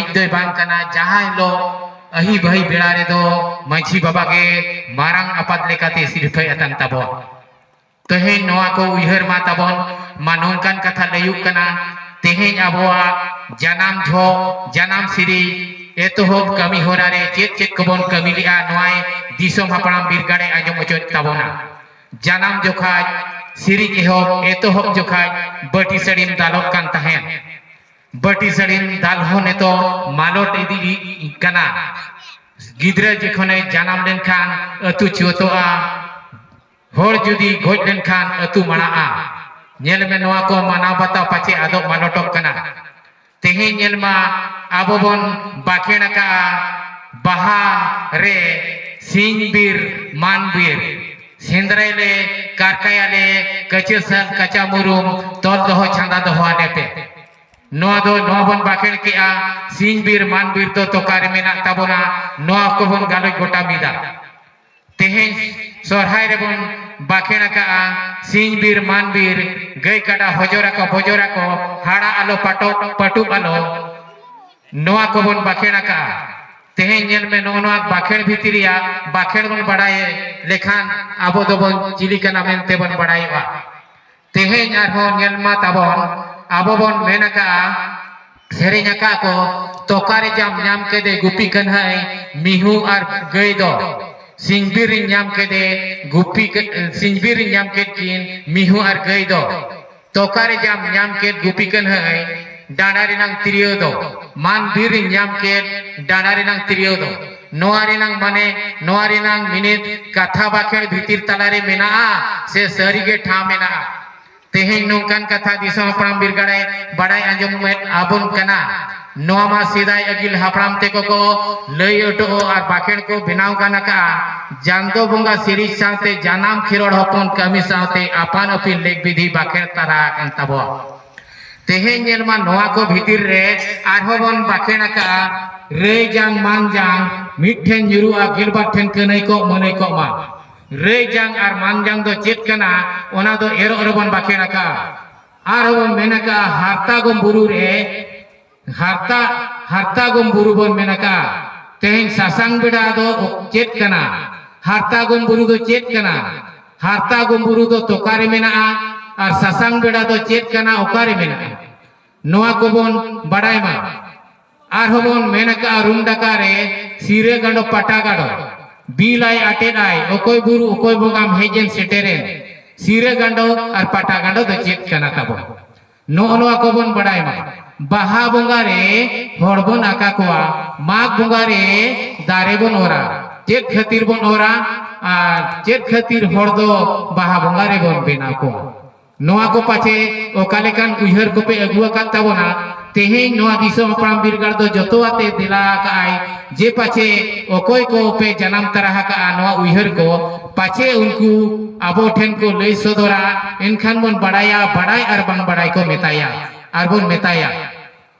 ᱵᱟᱹᱲᱤᱡ ᱫᱚᱭ ᱵᱟᱝ ᱠᱟᱱᱟ ᱡᱟᱦᱟᱸ ᱦᱤᱞᱳᱜ अही भाई बेड़ा रे दो माझी बाबा के मारंग आपात लेकाते सिरफाई अतन ताबोन तेहें नोआ को उयहर मा ताबोन मानोंकान कथा लयुक कना तेहें अबोआ जनाम झो जनाम सिरी एतोहब कमी होरा रे चेत चेत कबोन कमी लिया नोआय दिसोम हापड़ाम बिरगाड़े आजम अचोत ताबोना जनाम जोखाज सिरी एहब एतोहब जोखाज बटी सड़ीम दालोक कान तहेन बटी सड़ीम दाल हो ने तो मालोट इदी कना गिद्रा जखने जनाम लेन खान अतु चोतोआ होर जुदी गोज लेन खान अतु मनाआ नेल में नोआ को माना बता पाचे आदो मालोटोक कना तेहे नेल मा आबोबन बाखेना का बहा रे सिंगबीर मानबीर सेंद्राइले कारकायाले कचेसल कचा मुरुम तोल दोहो छंदा दोहो आनेपे नोआ दो नोआ बन बाखेन किया सिंगबीर मानबीर तो तोकारे मेना ताबोना नोआ को बन गालो गोटा मिदा तेहें सोरहाय रे बन बाखेना का सिंगबीर मानबीर गई काडा हजोरा को हाड़ा आलो पटु आलो नोआ को बन बाखेना का तेहें नेल में नोआ बाखेन भितरिया बाखेन बन बड़ाए लेखान आबो दो बन चिली कना मेनते बन बड़ाएवा तेहें आरहो नेल मा ताबोन आबो बन मेनका सेरेñaka को तोकारे जाम नाम के दे गुपी कन्हाय मिहु आर गई दो सिंगबीर नाम के दे गुपी सिंगबीर नाम के किन मिहु आर गई दो तोकारे जाम नाम के गुपी कन्हाय डाडारी नंग तिरियो दो मानबीर नाम के डाडारी नंग तिरियो दो नोआरी नंग माने नोआरी नंग मिनिट कथा बाखेड़ भीतिर तलारे मेना से सरीगे ठा मेना तेहें नौकान कथा दिसोम हापड़ाम बिरगाड़े बड़ाई आंजम में आबुन कना नोमा सिदाय अगिल हापड़ाम तेको को लई ओटो और बाखेड़ को बिनाव कना का जांदो बुंगा सिरीज साथे जानाम खिरोड़ हपन कमी साथे आपान अपिन लेख विधि बाखेड़ तारा कान ताबो तेहें नेलमा नोआ को भीतिर रे आरहोबन बाखेड़ा का रे जांग मान जांग मिठेन जुरुआ गिलबार ठेन कनई को मनई को मा रे जांग आर मान जांग दो चेत कना ओना दो एरो एरोबन बाखेड़ा का आरहोबन मेना का हारता गोम बुरु रे हारता गोम बुरु बन मेना का तेहें सासांग बेड़ा दो चेत कना हारता गोम बुरु दो चेत कना हारता गोम बुरु दो तोकारे मेना और सासांग बेड़ा दो चेत कना ओकारे मेना नोआ को बन बड़ाई मा आर होबन मेना का रूम डकारे सिरे गंडो पटा गाडो बिलाई आटेदाई ओकोय बुरु ओकोय बोगाम हेजेन सेटेरेन सिरे गंडो और पटा गंडो दो चेत कना ताबो नोआ को बन बड़ाई मा बाहा बोंगारे होड़बन आका कोआ माग बोंगारे दारे बन ओरा चेत खतीर बन ओरा और चेत खतीर होड़ दो बाहा बोंगारे बन बेना को नोआ को पाचे ओकालेकान उयहर को पे अगुआ का ताबोना तेहें नोआ दिसोम हापड़ाम बिरगाड़ दो जतोआते दिला काई जे पाचे ओकोय को पे जन्म तरह का नोआ उयहर को पाचे उनको आबो ठेन को लई सदोरा एनखान बन बड़ाया बड़ाई और बंग बड़ाई को मेताया और बन मेताया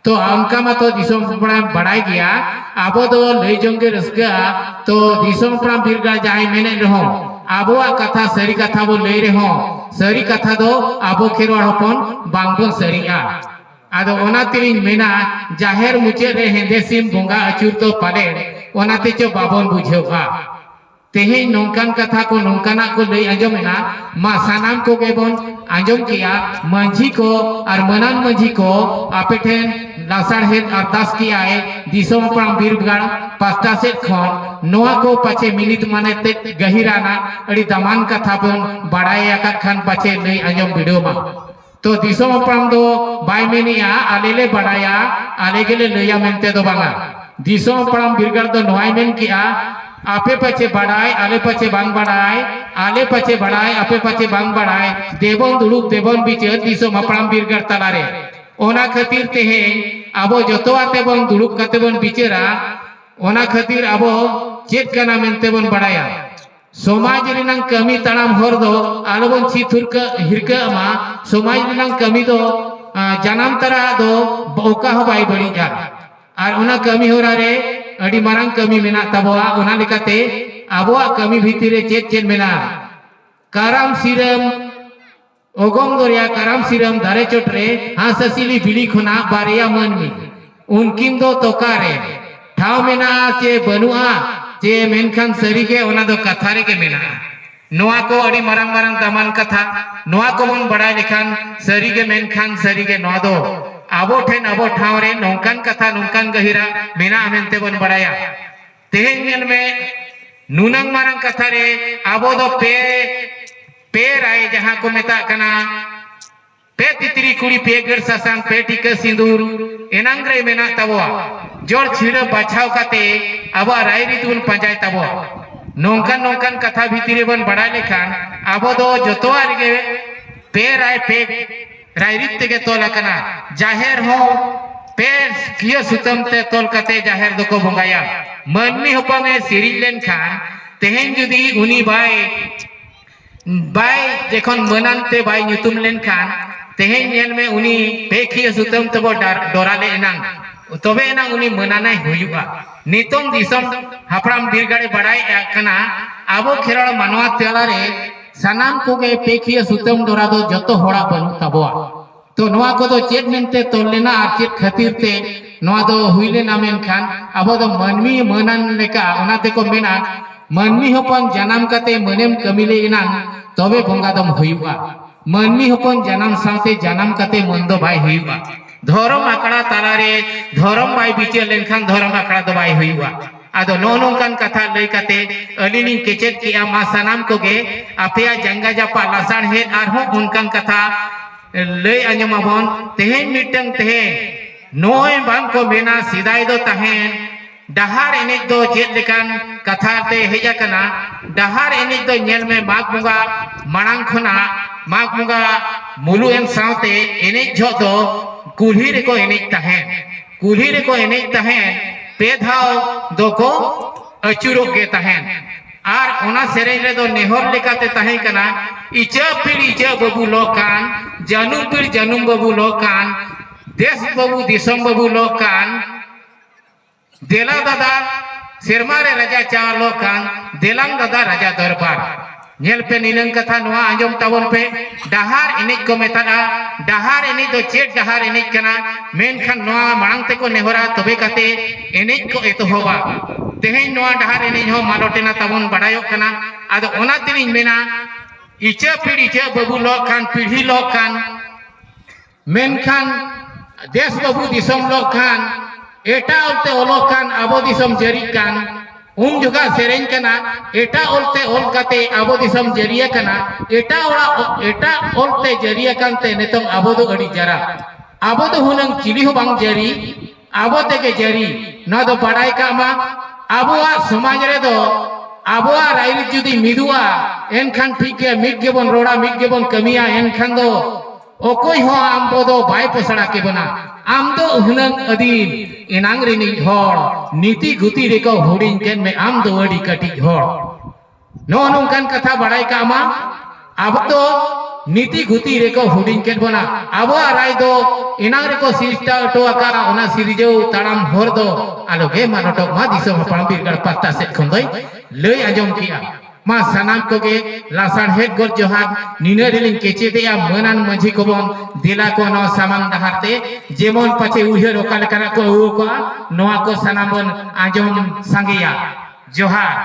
तो अंका मा तो दिसोम हापड़ाम बड़ाई गया आबो दो लई जोंगे रस्का तो दिसोम हापड़ाम बिरगाड़ जाय मेने रहो आबोआ कथा सरी कथा बो लई रहो सरी कथा दो आबो खेरवाड़ हपन बांगबन सरीआ आदो ओना तिलिन मेना जाहेर मुचे रे हेंदे सिम बोंगा अचुर तो पाले ओनाते चो बाबन बुझेवा तेहें नौकान कथा को नौकाना को लई आंजमेना मा सानाम को गेबन आंजम किया मंझी को और मनान मंझी को आपेठेन लासाड़ हेद अरदास किया है दिसोम हापड़ाम बिरगाड़ पास्ता सेट खन नोआ को पाचे मिनिट माने ते गहिराना अड़ी दमान कथा बन बड़ाई आका खान पाचे लई आंजम वीडियो मा तो दिसोम हापड़ाम दो बाय मेनिया आलेले बड़ाया आले गेले लइया मेनते दो बांगा दिसोम हापड़ाम बिरगाड़ दो नोआई मेन किया आपे पचे बड़ाई आले पचे बांग बड़ाई आले पचे बड़ाई आपे पचे बांग बड़ाई देबन दुलुक देबन बिचे दिसोम हापड़ाम बिरगाड़ तलारे ओना खतीर तेहें आबो जतोआते बन दुलुक कते बन बिचेरा ओना खतीर आबो चेत कना मेनते बन बड़ाया समाज रिनांग कमी तड़ाम हर दो आलोबन छिथुरक हिरका मा समाज रिनांग कमी दो जनाम तरा दो ओका हो बाई बड़ी जा और ओना कमी होरा रे अड़ी मारांग कमी मेना तबोआ ओना लेकाते आबोआ कमी भीतिरे चेत चेत मेना काराम सिरम ओगोम गोरिया काराम सिरम दारे चोटरे हाँ ससिली बिली खुना बारिया मन में उनकिन दो तोकारे ठाव मेना चे बनुआ चे मेनखान सरीगे ओना दो कथारे के मेना नोआ को अड़ी मरंग मरंग दमान कथा नोआ को मन बड़ा लेखान सरीगे मेनखान सरीगे नोआ दो आबो ठेन आबो ठाव रे नौकान कथा नौकान गहिरा मेना मेनते बन बड़ाया तेहेन नेल में नुनंग मारंग कथा रे आबो दो पे राय जहां को मेता कना पे तितरी कुड़ी पे गर सासांग पे टिका सिंदूर एनांग रे मेना तबवा जोर छिड़ा बाछाव काते अब राय रितुन पंजाय तबवा नौकान नौकान कथा भीतरी बन बड़ा लेखान आबो दो जतोआ रे पे राय रित के तोला कना जाहेर हो पे किया सुतम ते तोल कते जाहेर दो को बंगाया मनमी होपांगे सिरिज लेन खान तेहेन जुदी उनी बाय जखन मनानते बाय ᱧᱩᱛᱩᱢ लेन खान तेहेन नेल में उनी पे किया सुतम तबो डोराले एनांग तबे एनांग उनी मनानाय हुयुगा नितोंग दिसम हापराम बिरगाड़े बड़ाई कना आबो खेरड़ मानवा तेलारे सानाम कोगे पे किया सुतम डोरा दो जतो होड़ा बनु तबवा तो नोआ को दो चेत मेनते तोलेना आर चेत खातिर ते नोआ दो हुइलेना मेनखान आबो दो मनमी मनान लेका ओनाते को मेना मनमी होपन जनाम कते मनेम कमिले इनांग तबे बंगा दम हुयुगा मनमी होपन जनाम साथे जनाम कते मंदो बाय हुयुगा धर्म आकड़ा तालारे धर्म बाय बिचे लेनखान धर्म आकड़ा दो बाय हुयुगा आदो नोनोंकान कथा लई कते अलिनी केचेत किया मा सनाम कोगे आपेया जंगा जापा लासाण हे आरहो उनकान कथा लई आंजमाबोन तेहेन मिटंग तेहेन नोय बांग को मेना सिदाय दो तहेन डहार एनेज दो चेत लेकान कथा ते हेजा कना डहार एनेज दो नेल में माघ बंगा मांग खना माघ बंगा मुलु एम साथे एनेज झो दो कुल्ही रे को एनेज तहेन पे धाव दो को अचुरो के तहेन आर ओना सेरेज रे दो नेहर लेकाते तहे कना इचा पीर इचा बाबू लोकान जानुम पीर जानुम बाबू लोकान देश बाबू दिसम बाबू लोकान देला दादा सिरमारे राजा चार लोकान देलांग दादा राजा दरबार नेल पे नीलंग कथा नुआ आंजम ताबन पे डहार एनेज को मेताना डहार एनेज दो चेट डहार एनेज कना मेनखान नुआ मांग ते को नेहरा तबे कते एनेज को एतोहबा तेहेन नुआ डहार एनेज हो मालोटेना ताबन बड़ायो कना आदो ओना तिनिन मेना इचा पीढ़ी इचा बाबू लोकान पीढ़ी लोकान मेनखान देश बाबू दिसम लोकान एटा ओलते ओलोकान आबो दिसम जरीकान उन जुगा सेरेंज कना एटा ओलते ओल कते आबो दिसम जरिया कना एटा ओलते जरिया कानते नेतम आबो दो अड़ी जरा आबो दो हुनंग चिली हो बांग जरी आबो तेगे जरी ना दो बड़ाई कामा आबोआ समाज रे दो आबोआ राइल जुदी मिदुआ एनखान ठीक है मिट गेबन रोड़ा मिट गेबन कमिया एनखान दो ओकोई हो आम बोदो बाय पोसड़ा के बना आम दो हुनंग अदीन एनांग रे नि होड़ नीति गुति रे को हुडिंग केन में आम दो अड़ी कटी होड़ नो नोंकान कथा बड़ाई का आमा अब तो नीति गुति रे को हुडिंग केन बना अब राय दो एनांग रे को सिस्टा टो आका ओना सिरिजो ताड़ाम होर दो आलोगे मानोटो मा दिसम हपड़ाम बिरगड़ पत्ता से खंदई लई आजम किया मा सनाम कोगे लासाण हेड गोर जोहार निनरिलिंग केचे देया मनान मंझी को बन दिला को न सामांग दहारते जेमन पछे उहेर ओकाल करा को नोआ को सनाम बन आजम संगिया जोहार।